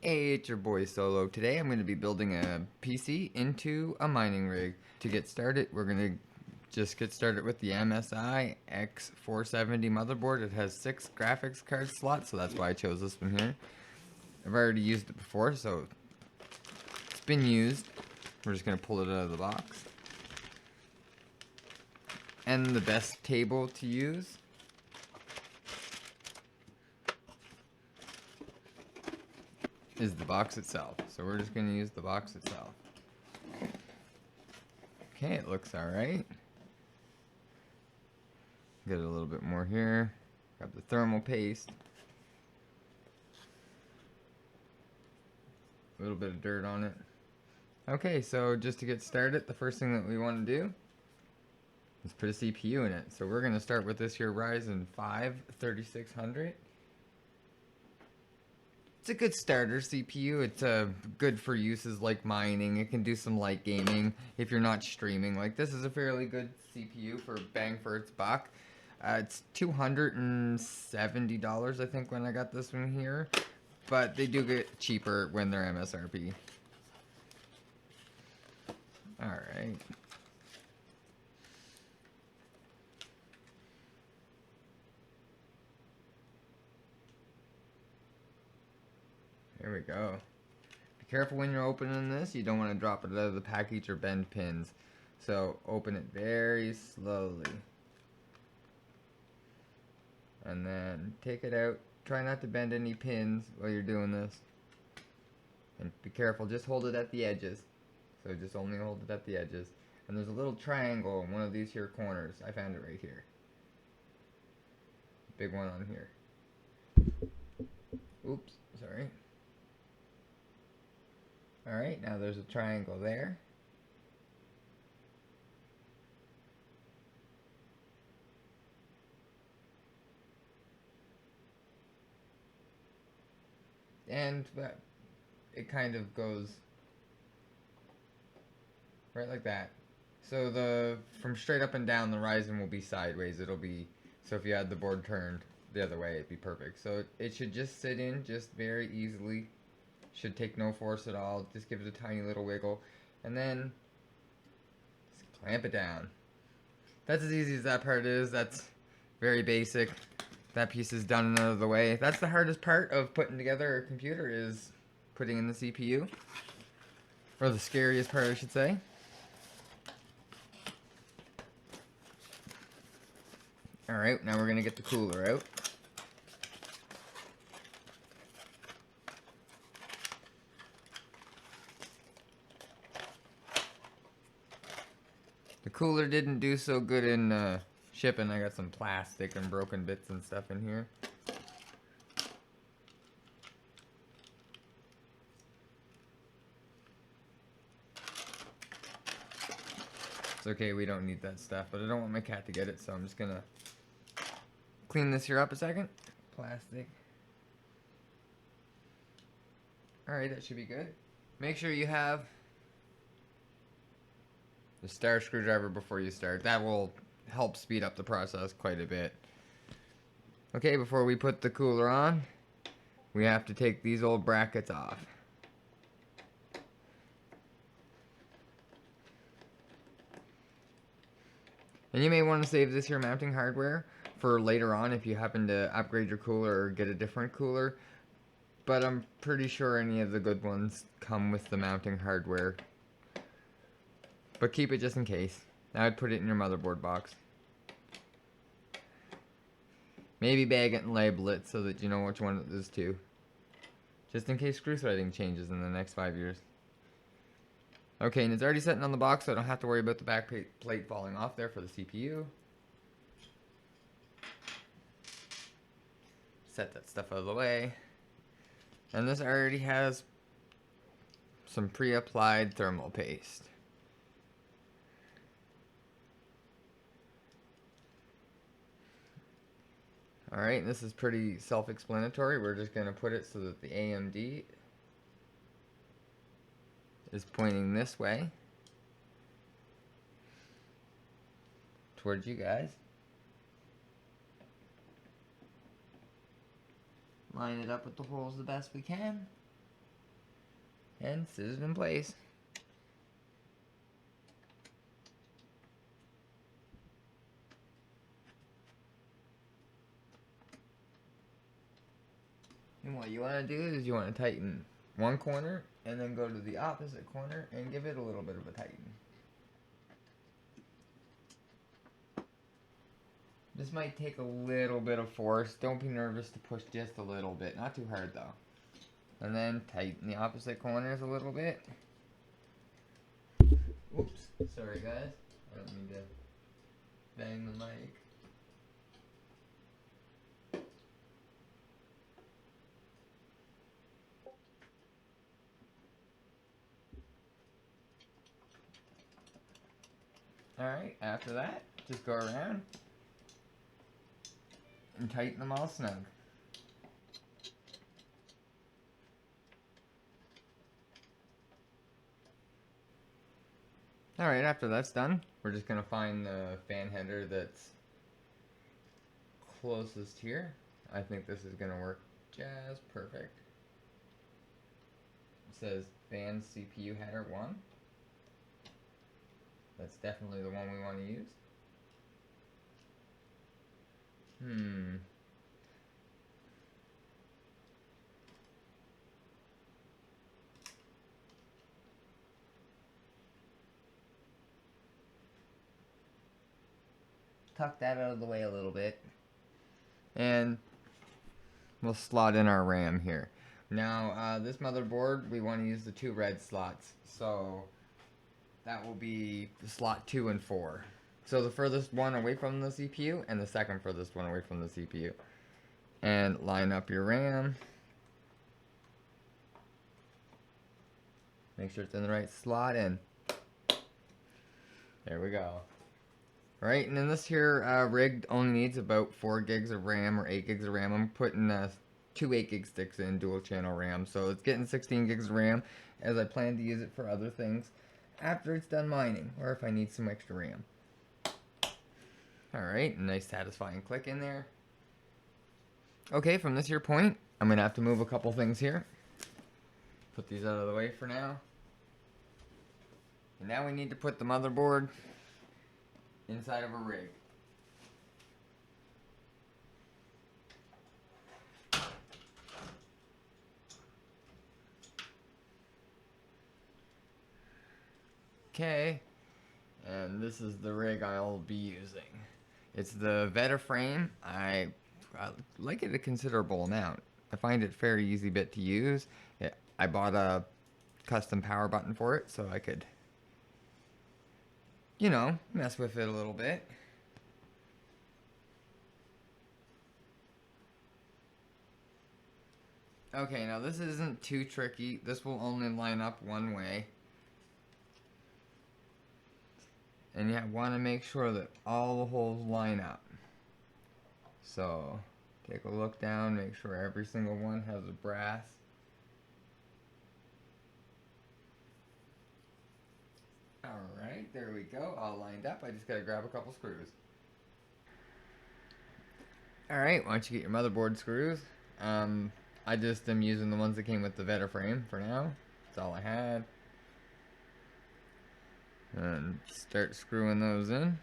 Hey, it's your boy Solo. Today I'm going to be building a PC into a mining rig. To get started, we're going to just get started with the MSI X470 motherboard. It has 6 graphics card slots, so that's why I chose this one here. I've already used it before, so it's been used. We're just going to pull it out of the box. And the best table to use is the box itself. So we're just going to use the box itself. Okay, it looks alright. Get a little bit more here. Grab the thermal paste. A little bit of dirt on it. Okay, so just to get started, the first thing that we want to do is put a CPU in it. So we're going to start with this here Ryzen 5 3600. It's a good starter CPU. It's good for uses like mining. It can do some light gaming if you're not streaming. Like, this is a fairly good CPU for bang for its buck. It's $270, I think, when I got this one here. But they do get cheaper when they're MSRP. Alright. Here we go. Be careful when you're opening this. You don't want to drop it out of the package or bend pins. So open it very slowly. And then take it out. Try not to bend any pins while you're doing this. And be careful, just hold it at the edges. So just only hold it at the edges. And there's a little triangle in one of these here corners. I found it right here. Big one on here. Oops, sorry. Alright, now there's a triangle there. And it kind of goes right like that. So from straight up and down, the Ryzen will be sideways. It'll be, so if you had the board turned the other way, it'd be perfect. So it should just sit in just very easily. Should take no force at all. Just give it a tiny little wiggle. And then just clamp it down. That's as easy as that part is. That's very basic. That piece is done and out of the way. That's the hardest part of putting together a computer, is putting in the CPU. Or the scariest part, I should say. Alright, now we're going to get the cooler out. The cooler didn't do so good in shipping. I got some plastic and broken bits and stuff in here. It's okay, we don't need that stuff, but I don't want my cat to get it, so I'm just gonna clean this here up a second. Plastic. Alright, that should be good. Make sure you have the star screwdriver before you start. That will help speed up the process quite a bit. Okay, before we put the cooler on, we have to take these old brackets off. And you may want to save this here mounting hardware for later on if you happen to upgrade your cooler or get a different cooler. But I'm pretty sure any of the good ones come with the mounting hardware. But keep it just in case. I would put it in your motherboard box. Maybe bag it and label it so that you know which one it is to. Just in case screw threading changes in the next 5 years. Okay, and it's already sitting on the box, so I don't have to worry about the back plate falling off there for the CPU. Set that stuff out of the way. And this already has some pre-applied thermal paste. Alright, this is pretty self-explanatory. We're just going to put it so that the AMD is pointing this way towards you guys. Line it up with the holes the best we can. and sit it in place. And what you want to do is you want to tighten one corner and then go to the opposite corner and give it a little bit of a tighten. This might take a little bit of force. Don't be nervous to push just a little bit. Not too hard though. And then tighten the opposite corners a little bit. Oops. Sorry guys. I don't mean to bang the mic. Alright, after that, just go around and tighten them all snug. Alright, after that's done, we're just going to find the fan header that's closest here. I think this is going to work just perfect. It says fan CPU header 1. That's definitely the one we want to use. Tuck that out of the way a little bit. And we'll slot in our RAM here. Now, this motherboard, we want to use the 2 red slots. So that will be slot 2 and 4. So the furthest one away from the CPU and the second furthest one away from the CPU. And line up your RAM. Make sure it's in the right slot and there we go. Right, and then this here rig only needs about 4 gigs of RAM or 8 gigs of RAM. I'm putting 2 8 gig sticks in dual channel RAM. So it's getting 16 gigs of RAM as I plan to use it for other things after it's done mining or if I need some extra RAM. Alright, nice satisfying click in there. Okay, from this here point, I'm going to have to move a couple things here. Put these out of the way for now. And now we need to put the motherboard inside of a rig. Okay, and this is the rig I'll be using. It's the Veta frame. I like it a considerable amount. I find it very easy bit to use. I bought a custom power button for it so I could, you know, mess with it a little bit. Okay, now this isn't too tricky. This will only line up one way. And you want to make sure that all the holes line up. So, take a look down, make sure every single one has a brass. Alright, there we go, all lined up. I just gotta grab a couple screws. Alright, why don't you get your motherboard screws. I just am using the ones that came with the Veta frame for now. That's all I had. And start screwing those in.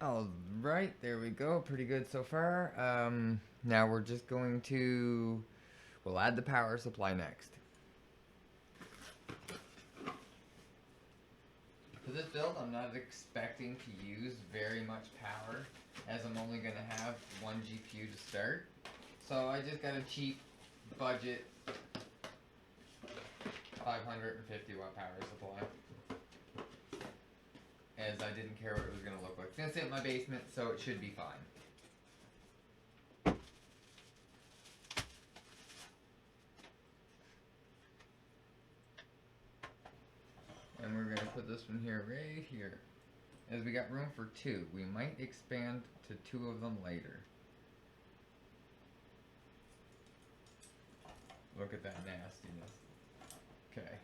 Alright, there we go. Pretty good so far. Now we're just going to We'll add the power supply next. For this build, I'm not expecting to use very much power, as I'm only going to have one GPU to start. So I just got a cheap budget 550 watt power supply, as I didn't care what it was going to look like. It's going to sit in my basement, so it should be fine. And we're going to put this one here, right here. As we got room for 2. We might expand to 2 of them later. Look at that nastiness. Okay.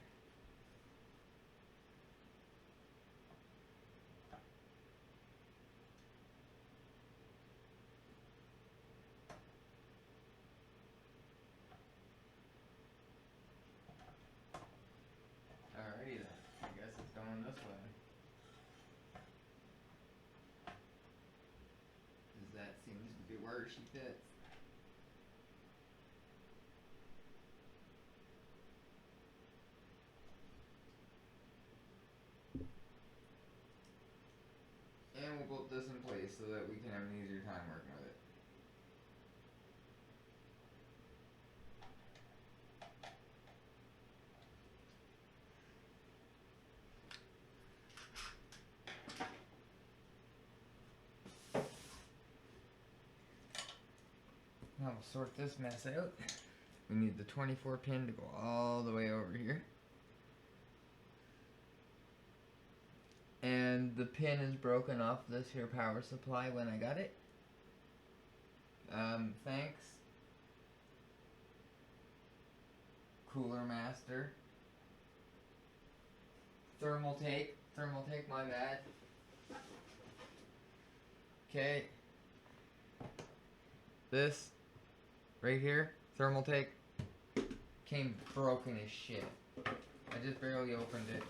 Alrighty then. I guess it's going this way. Because that seems to be where she fits. And we'll put this in place so that we can have an easier time working with it. Now we'll sort this mess out. We need the 24 pin to go all the way over here. And the pin is broken off this here power supply when I got it. Thanks. Cooler Master. Thermaltake, my bad. Okay. This right here, Thermaltake, came broken as shit. I just barely opened it.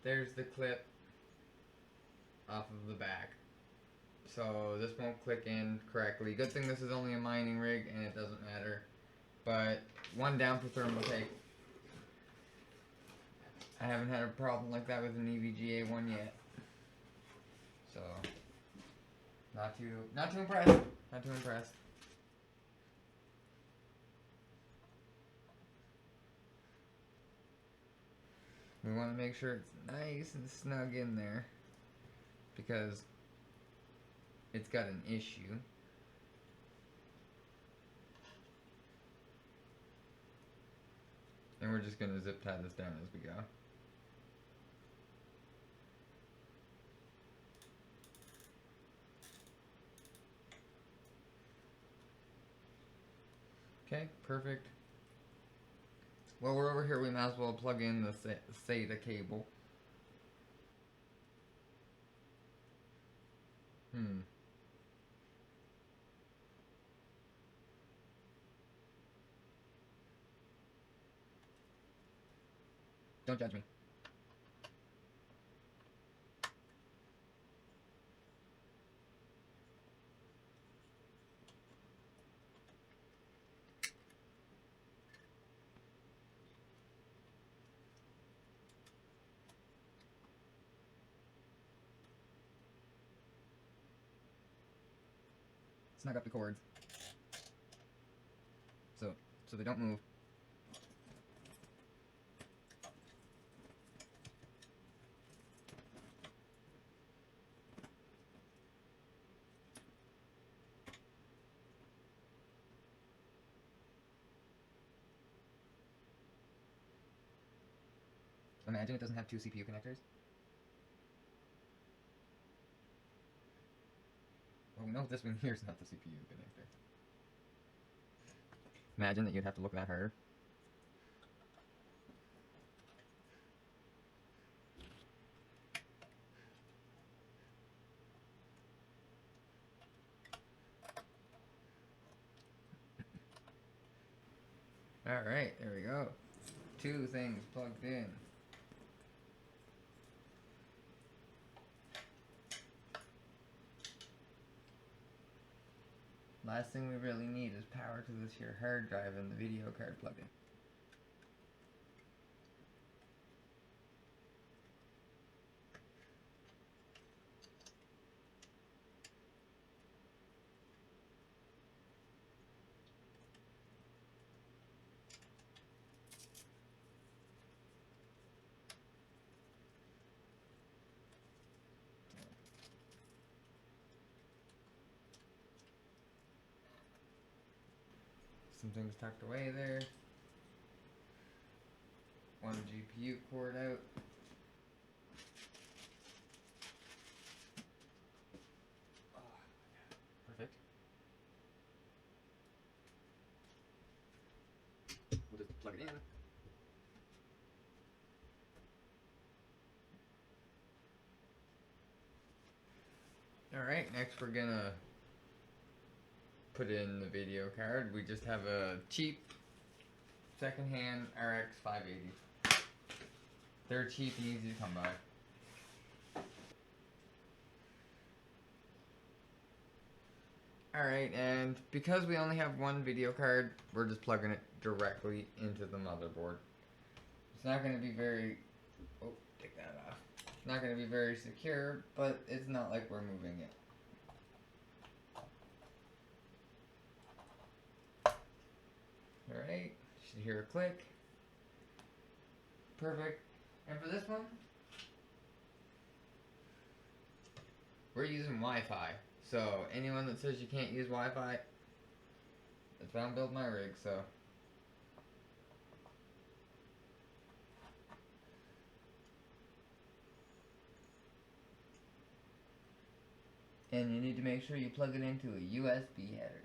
There's the clip off of the back. So this won't click in correctly. Good thing this is only a mining rig and it doesn't matter. But one down for Thermaltake. I haven't had a problem like that with an EVGA one yet. So not too impressed. Not too impressed. We want to make sure it's nice and snug in there, because it's got an issue. And we're just going to zip tie this down as we go. Okay, perfect. While we're over here, we might as well plug in the SATA cable. Don't judge me. Snug up the cords so they don't move. Imagine it doesn't have 2 CPU connectors. Well, we know this one here is not the CPU connector. Imagine that you'd have to look that hard. Alright, there we go. 2 things plugged in. last thing we really need is power to this here hard drive and the video card plug-in. Some things tucked away there. One GPU cord out. Perfect. We'll just plug it in. Alright, next we're gonna put in the video card. We just have a cheap secondhand RX 580. They're cheap and easy to come by. Alright, and because we only have one video card, we're just plugging it directly into the motherboard. It's not going to be very... Oh, take that off. It's not going to be very secure, but it's not like we're moving it. Alright, you should hear a click. Perfect. And for this one, we're using Wi-Fi. So anyone that says you can't use Wi-Fi, that's why I build my rig, so. And you need to make sure you plug it into a USB header.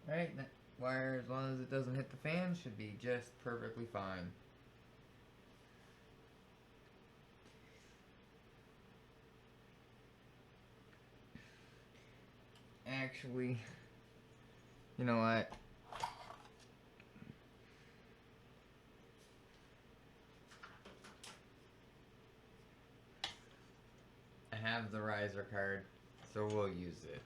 Alright, that wire, as long as it doesn't hit the fan, should be just perfectly fine. Actually, you know what? I have the riser card, so we'll use it.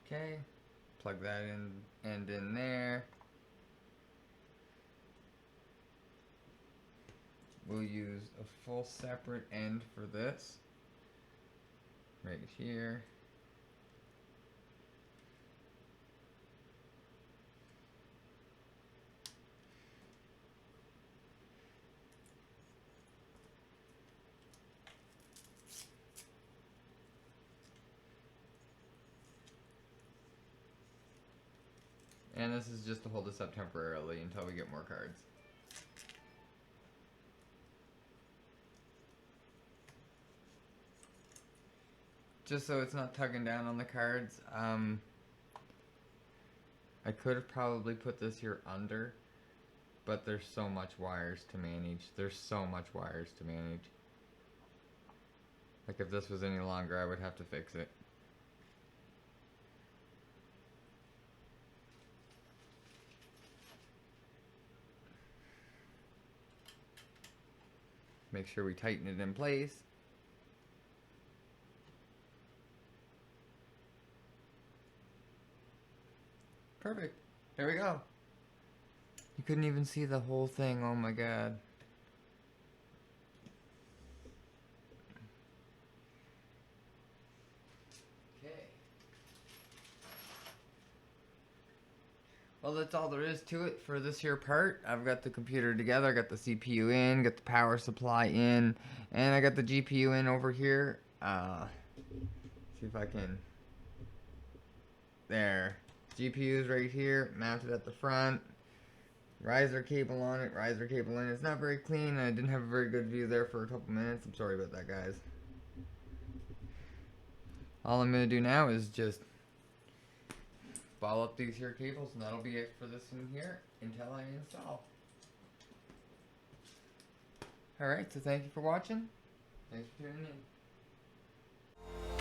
Okay, plug that in there. We'll use a full separate end for this, right here. And this is just to hold this up temporarily until we get more cards. Just so it's not tugging down on the cards, I could have probably put this here under, but there's so much wires to manage. There's so much wires to manage. Like if this was any longer, I would have to fix it. Make sure we tighten it in place. Perfect. There we go. You couldn't even see the whole thing. Oh my god. Okay. Well, that's all there is to it for this here part. I've got the computer together. I got the CPU in, got the power supply in, and I got the GPU in over here. See if I can. There. GPU's right here, mounted at the front. riser cable on it, riser cable in it. It's not very clean. I didn't have a very good view there for a couple minutes. I'm sorry about that, guys. All I'm going to do now is just follow up these here cables, and that'll be it for this one here until I install. Alright, so thank you for watching. Thanks for tuning in.